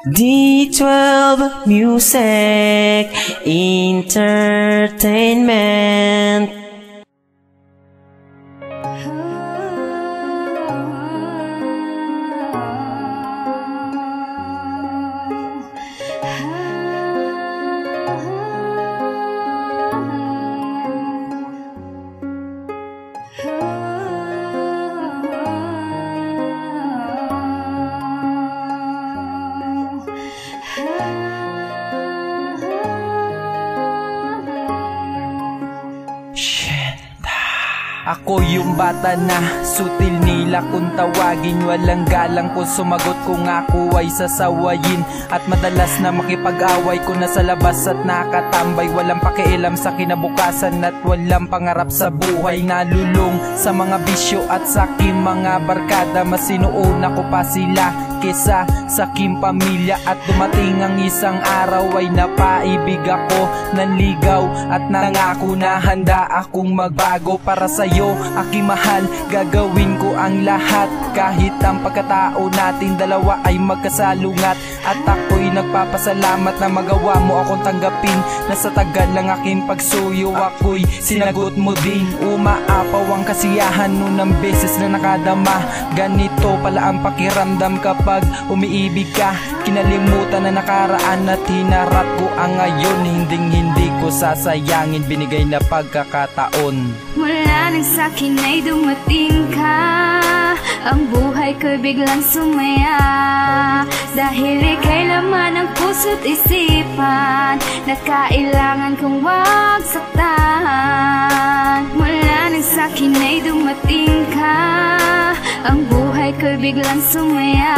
D12 Music Entertainment. Ako yung bata na sutil nila kung tawagin, walang galang kung sumagot kung ako ay sasawayin. At madalas na makipag-away ko na sa labas at nakatambay, walang pakialam sa kinabukasan at walang pangarap sa buhay. Nalulong sa mga bisyo at sa aking mga barkada, mas sinuuna ko pa sila kesa sa aking pamilya. At dumating ang isang araw ay napaibig ako, nanligaw at nangako na handa akong magbago para sa'yo, aking mahal. Gagawin ko ang lahat kahit ang pagkatao nating dalawa ay magkasalungat. At ako'y nagpapasalamat na magawa mo akong tanggapin, na sa tagal ng aking pagsuyo ako'y sinagot mo din. Umaapaw ang kasiyahan nun ng beses na nakadama. Ganito pala ang pakiramdam kapag umiibig ka. Kinalimutan na nakaraan at hinarap ko ang ngayon. Hindi ko sasayangin binigay na pagkakataon. Mula nang sa'kin ay dumating ka, ang buhay ko'y biglang sumaya. Dahil ika'y laman ng puso't isipan, na kailangan kong wag saktan. Mula nang sa'kin ay dumating ka, ang buhay ko'y biglang sumaya.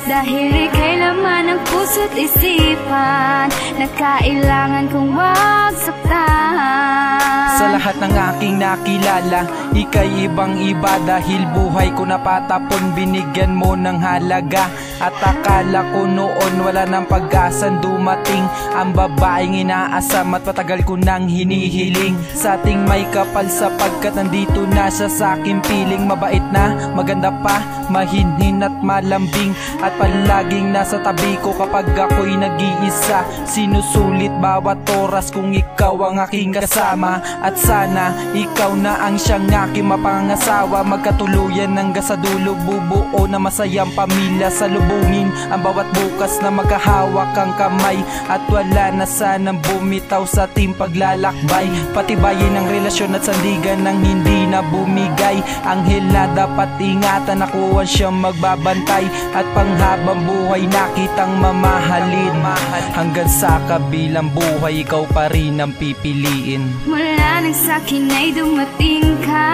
Dahil ika'y laman ng puso't isipan, na kailangan kong wag saktan. Sa lahat ng aking nakilala, ika'y ibang iba. Dahil buhay ko napatapon, binigyan mo ng halaga. At akala ko noon wala nang pag-asang dumating ang babaeng inaasam at patagal ko nang hinihiling. Sa ating may kapal sapagkat nandito na siya sa aking piling. Mabait na, maganda pa, mahinhin at malambing, at palaging nasa tabi ko kapag ako'y nag-iisa. Sinusulit bawat oras kung ikaw ang aking kasama. At sana ikaw na ang siyang aking mapangasawa. Magkatuluyan hanggang sa dulo, bubuo na masayang pamilya. Salubungin ang bawat bukas na magkahawak ang kamay, at wala na sanang bumitaw sa ating paglalakbay. Patibayin ang relasyon at sandigan ng hindi na bumigay. Anghel na dapat ingatan, ako ang siyang magbabantay. At panghabang buhay na kitang mamahalin, hanggang sa kabilang buhay ikaw pa rin ang pipiliin. Mula nang sa'kin ay dumating ka,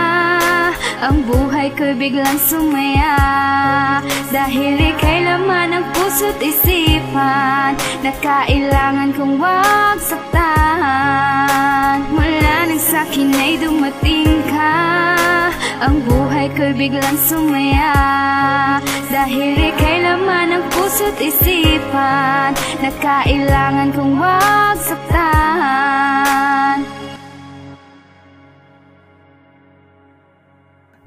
ang buhay ko'y biglang sumaya. Dahil ika'y laman ng puso't isipan, na kailangan kong wag saktan. Mula nang sa'kin ay dumating ka, ang buhay ko'y biglang sumaya. Dahil ika'y laman ng puso't isipan, na kailangan kong wag saktan.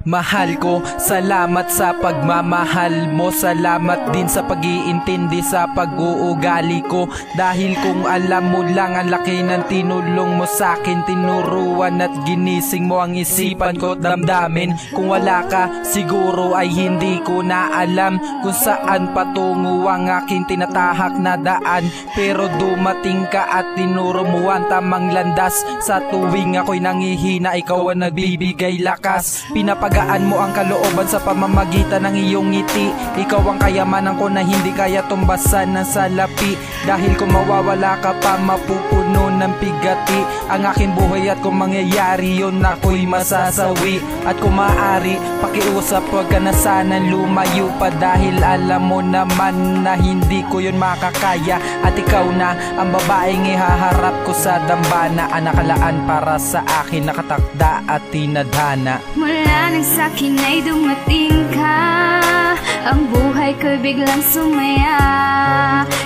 Mahal ko, salamat sa pagmamahal mo. Salamat din sa pag-iintindi sa pag-uugali ko. Dahil kung alam mo lang ang laki ng tinulong mo sa'kin, tinuruan at ginising mo ang isipan ko at damdamin. Kung wala ka, siguro ay hindi ko na alam kung saan patungo ang aking tinatahak na daan. Pero dumating ka at tinuro mo ang tamang landas. Sa tuwing ako'y nangihina, ikaw ang nagbibigay lakas. Pinapagaan mo ang kalooban sa pamamagitan ng iyong ngiti. Ikaw ang kayamanan ko na hindi kaya tumbasan ng salapi. Dahil kung mawawala ka pa, mapupuno ng pigati ang aking buhay. At kung mangyayari yun, ako'y masasawi. At kung maaari, pakiusap wag ka na sanang lumayo pa. Dahil alam mo naman na hindi ko yun makakaya. At ikaw na ang babaeng ihaharap ko sa dambana, ang nakalaan para sa akin, nakatakda at tinadhana. Mula nang sa'kin ay dumating ka, ang buhay ko'y biglang sumaya.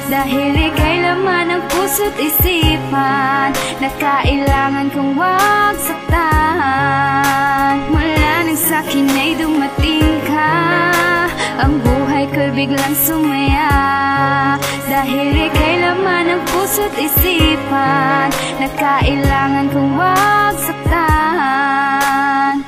Dahil ika'y laman ng puso't isipan, na kailangan kong wag saktan. Mula nang sa'kin ay dumating ka, ang buhay ko'y biglang sumaya. Dahil ika'y laman ng puso't isipan na kailangan kong wag saktan.